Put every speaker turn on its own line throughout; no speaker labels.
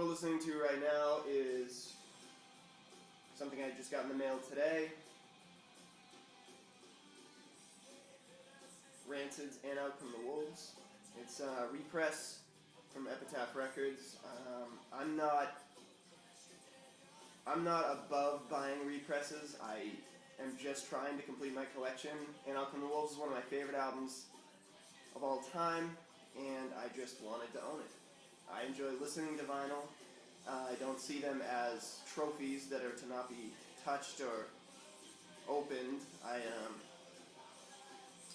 listening to right now is something I just got in the mail today. Rancid's And Out From the Wolves. It's a repress from Epitaph Records. I'm not above buying represses. I am just trying to complete my collection. And Out From the Wolves is one of my favorite albums of all time, and I just wanted to own it. I enjoy listening to vinyl. I don't see them as trophies that are to not be touched or opened.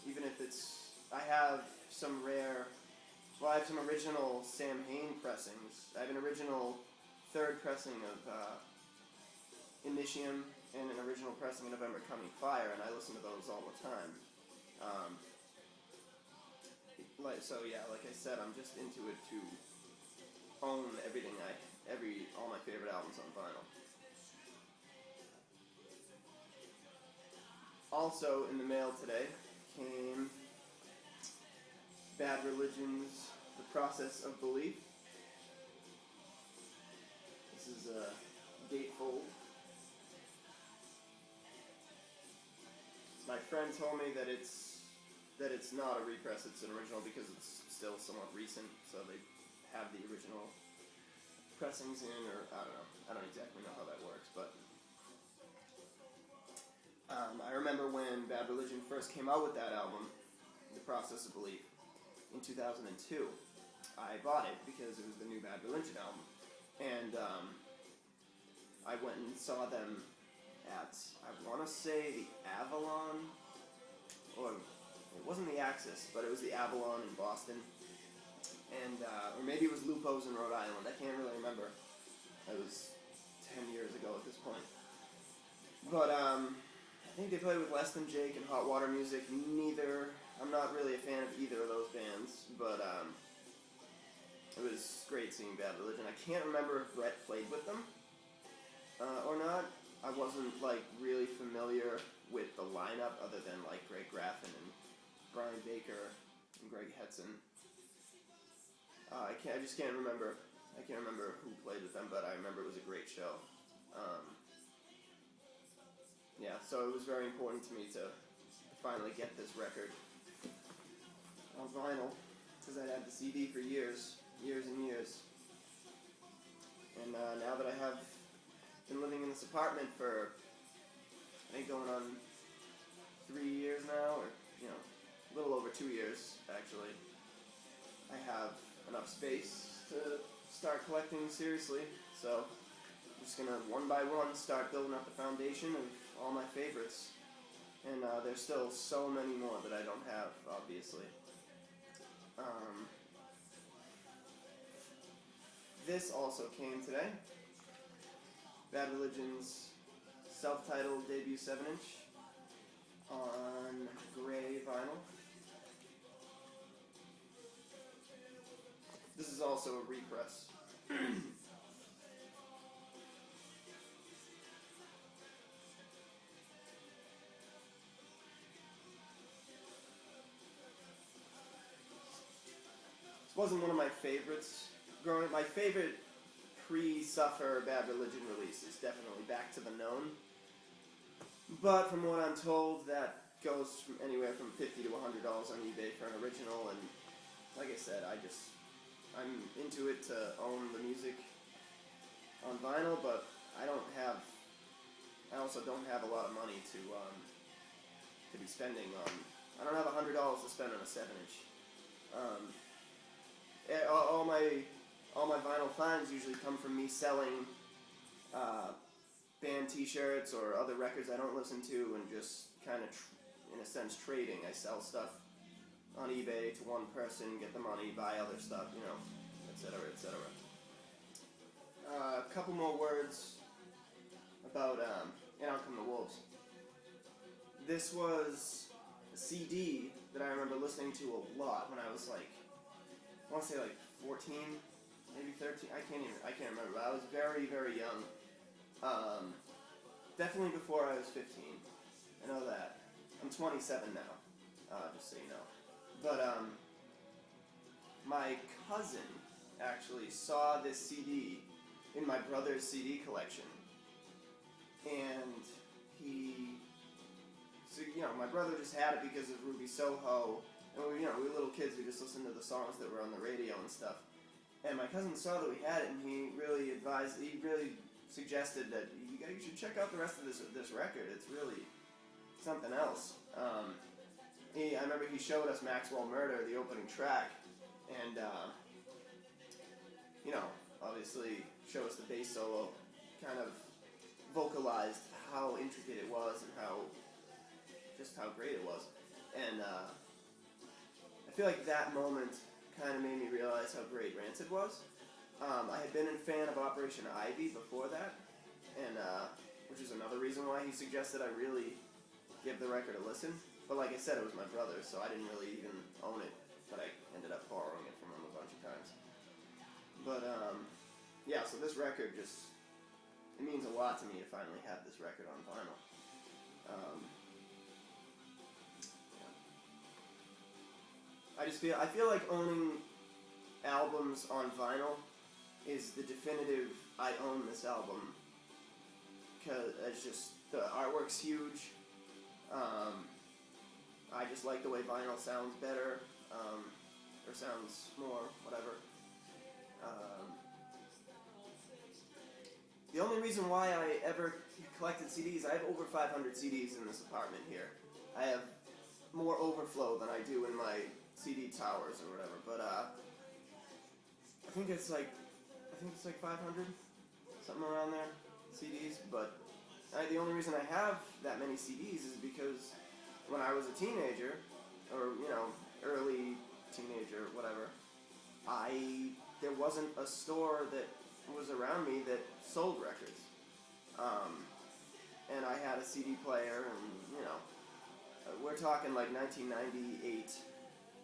Even if it's, I have some original Sam Hain pressings. I have an original third pressing of Initium and an original pressing of November Coming Fire, and I listen to those all the time. Like I said, I'm just into it to own all my favorite albums on vinyl. Also in the mail today came Bad Religion's The Process of Belief. This is a gatefold. My friend told me that it's not a repress, it's an original because it's still somewhat recent, so they have the original pressings in, or I don't know. I don't exactly know how that works, but I remember when Bad Religion first came out with that album, The Process of Belief, in 2002. I bought it because it was the new Bad Religion album, and I went and saw them at, I want to say, the Avalon, or it wasn't the Axis, but it was the Avalon in Boston, and or maybe it was Lupo's in Rhode Island. I can't really remember. It was 10 years ago at this point. But I think they played with Less Than Jake and Hot Water Music. I'm not really a fan of either of those bands, but it was great seeing Bad Religion. I can't remember if Brett played with them or not. I wasn't really familiar with the lineup other than Greg Graffin and Brian Baker and Greg Hetson. I just can't remember. I can't remember who played with them, but I remember it was a great show. So it was very important to me to finally get this record on vinyl, because I'd had the CD for years and years. And now that I have been living in this apartment for, I think, going on 3 years now, or a little over 2 years actually, I have enough space to start collecting seriously. So I'm just gonna one by one start building up the foundation of all my favorites, and there's still so many more that I don't have, obviously. This also came today. Bad Religion's self-titled debut 7-inch on gray vinyl. This is also a repress. This wasn't one of my favorites growing up. My favorite pre-Suffer Bad Religion release is definitely Back to the Known. But from what I'm told, that goes from anywhere from $50 to $100 on eBay for an original, and like I said, I'm into it to own the music on vinyl, but I also don't have a lot of money to be spending on. I don't have $100 to spend on a 7-inch. All my vinyl finds usually come from me selling band T-shirts or other records I don't listen to, and just kind of, in a sense, trading. I sell stuff on eBay to one person, get the money, buy other stuff, etc., etc. A couple more words about And Out Come the Wolves. This was a CD that I remember listening to a lot when I was I want to say 14, maybe 13. I can't remember. But I was very, very young. Definitely before I was 15. I know that. I'm 27 now, just so you know. But my cousin actually saw this CD in my brother's CD collection, and my brother just had it because of Ruby Soho, and we were little kids. We just listened to the songs that were on the radio and stuff. And my cousin saw that we had it, and he really suggested that you should check out the rest of this record. It's really something else. I remember he showed us Maxwell Murder, the opening track, and obviously showed us the bass solo, kind of vocalized how intricate it was and how great it was. And I feel like that moment kind of made me realize how great Rancid was. I had been a fan of Operation Ivy before that, and which is another reason why he suggested I really give the record a listen. But like I said, it was my brother, so I didn't really even own it, but I ended up borrowing it from him a bunch of times. But so this record it means a lot to me to finally have this record on vinyl. I feel like owning albums on vinyl is the definitive I own this album, because it's just the artwork's huge. I just like the way vinyl sounds better, or sounds more, whatever. The only reason why I ever collected CDs, I have over 500 CDs in this apartment here. I have more overflow than I do in my CD towers or whatever, but I think it's like 500, something around there, CDs. But the only reason I have that many CDs is because when I was a teenager, or early teenager, whatever, there wasn't a store that was around me that sold records, and I had a CD player, and we're talking like 1998,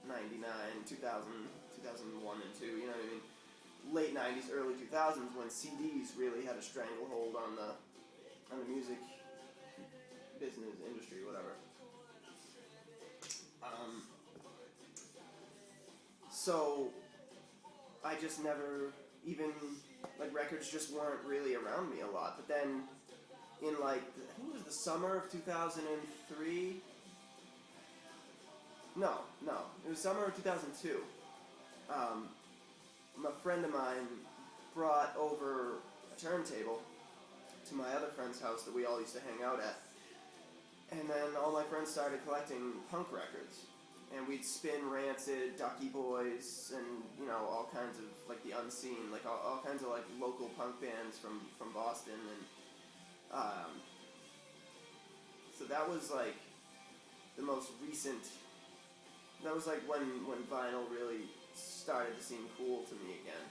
99, 2000, 2001 and 2, you know what I mean? Late 90s, early 2000s, when CDs really had a stranglehold on the music business, industry, whatever. So I just never even, records just weren't really around me a lot. But then in I think it was the summer of 2003. No, it was summer of 2002. A friend of mine brought over a turntable to my other friend's house that we all used to hang out at. And then all my friends started collecting punk records. And we'd spin Rancid, Ducky Boys, and, all kinds of, the Unseen, all kinds of, local punk bands from Boston. And, so that was, the most recent, that was, when vinyl really started to seem cool to me again,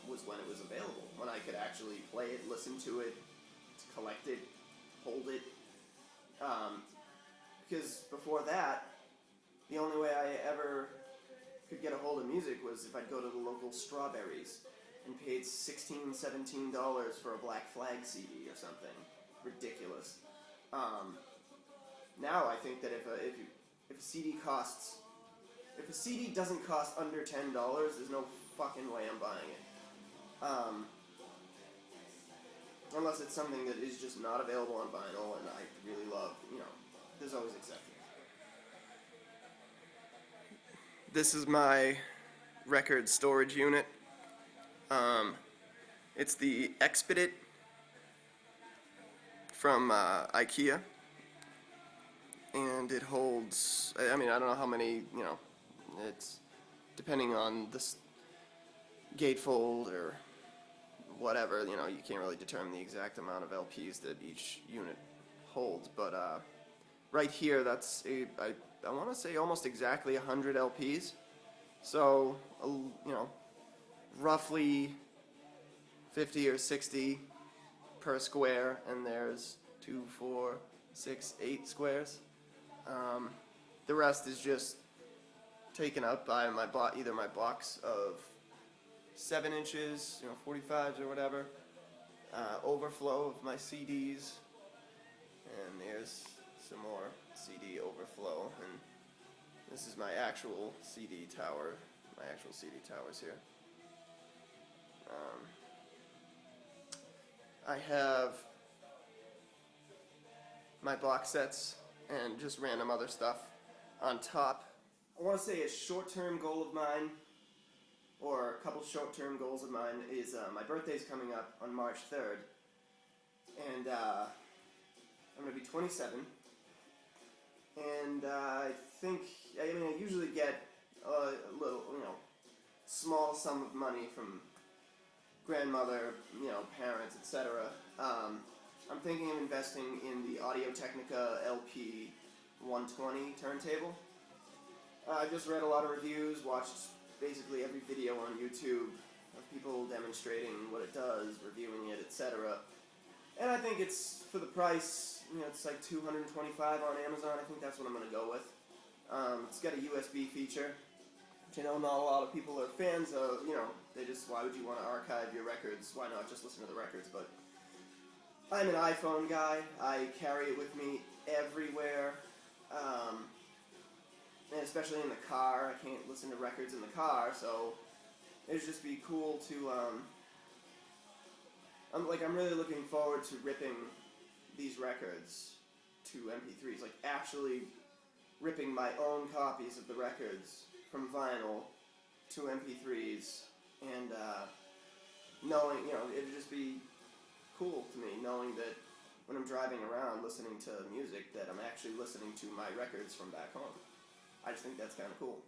was when it was available. When I could actually play it, listen to it, collect it, hold it. Because before that, the only way I ever could get a hold of music was if I'd go to the local Strawberries and paid $16, $17 for a Black Flag CD or something. Ridiculous. Now I think that if a CD doesn't cost under $10, there's no fucking way I'm buying it. Unless it's something that is just not available on vinyl and I really love, there's always exceptions. This is my record storage unit. It's the Expedit from IKEA. And it holds, I don't know how many, it's depending on this gatefold or whatever, you can't really determine the exact amount of LPs that each unit holds. But right here, that's I want to say almost exactly 100 LPs. So, roughly 50 or 60 per square, and there's 2, 4, 6, 8 squares. The rest is just taken up by either my box of 7 inches, 45s or whatever, overflow of my CDs, and there's some more CD overflow, and this is my actual CD tower, my actual CD towers here. I have my box sets and just random other stuff on top. I want to say a short-term goal of mine, or a couple short-term goals of mine, is my birthday's coming up on March 3rd, and I'm going to be 27, and I usually get a little, small sum of money from grandmother, parents, etc. I'm thinking of investing in the Audio-Technica LP 120 turntable. I just read a lot of reviews, watched basically every video on YouTube of people demonstrating what it does, reviewing it, etc. And I think it's, for the price, it's like $225 on Amazon. I think that's what I'm going to go with. It's got a USB feature, which I know not a lot of people are fans of. They just, why would you want to archive your records? Why not just listen to the records? But I'm an iPhone guy. I carry it with me everywhere. And especially in the car. I can't listen to records in the car, so it'd just be cool to, I'm really looking forward to ripping these records to MP3s, like actually ripping my own copies of the records from vinyl to MP3s, and knowing, it'd just be cool to me knowing that when I'm driving around listening to music that I'm actually listening to my records from back home. I just think that's kind of cool.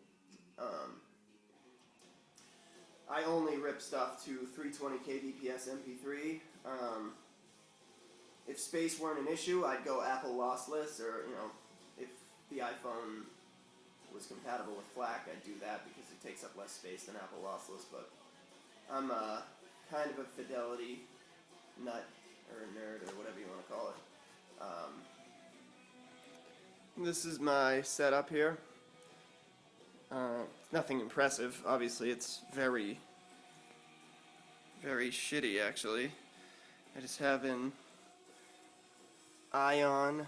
I only rip stuff to 320 kbps MP3. If space weren't an issue, I'd go Apple lossless, or if the iPhone was compatible with FLAC, I'd do that because it takes up less space than Apple lossless. But I'm kind of a fidelity nut or a nerd or whatever you want to call it. This is my setup here. Nothing impressive. Obviously, it's very, very shitty, actually. I just have an Ion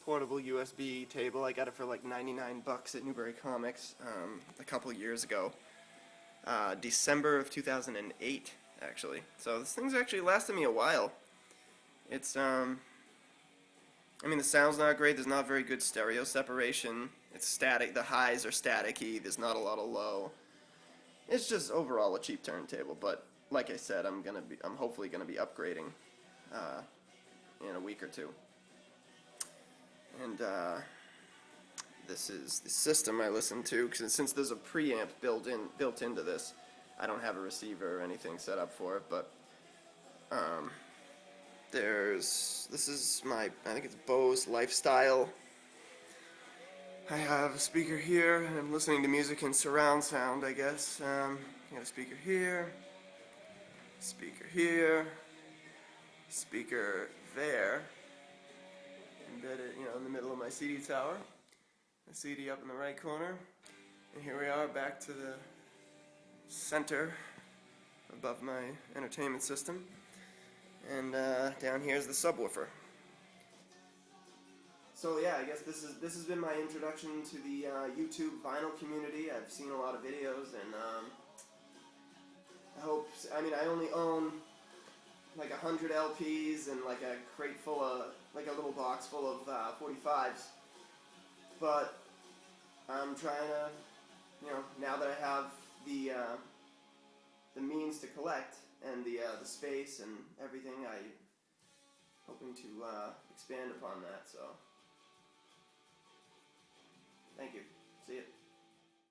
portable USB table. I got it for like $99 at Newbury Comics a couple years ago. December of 2008, actually. So this thing's actually lasted me a while. It's, the sound's not great. There's not very good stereo separation. It's static. The highs are staticky. There's not a lot of low. It's just overall a cheap turntable. But like I said, I'm hopefully gonna be upgrading in a week or two. And this is the system I listen to. Since there's a preamp built into this, I don't have a receiver or anything set up for it. But this is my, I think it's Bose Lifestyle. I have a speaker here, and I'm listening to music in surround sound, I guess. Got a speaker here, speaker there, embedded, in the middle of my CD tower. The CD up in the right corner, and here we are back to the center above my entertainment system, and down here is the subwoofer. So yeah, I guess this has been my introduction to the YouTube vinyl community. I've seen a lot of videos, and I only own like 100 LPs and like a crate full of, like a little box full of 45s. But I'm trying to, now that I have the means to collect and the space and everything, I'm hoping to expand upon that. So. Thank you. See you.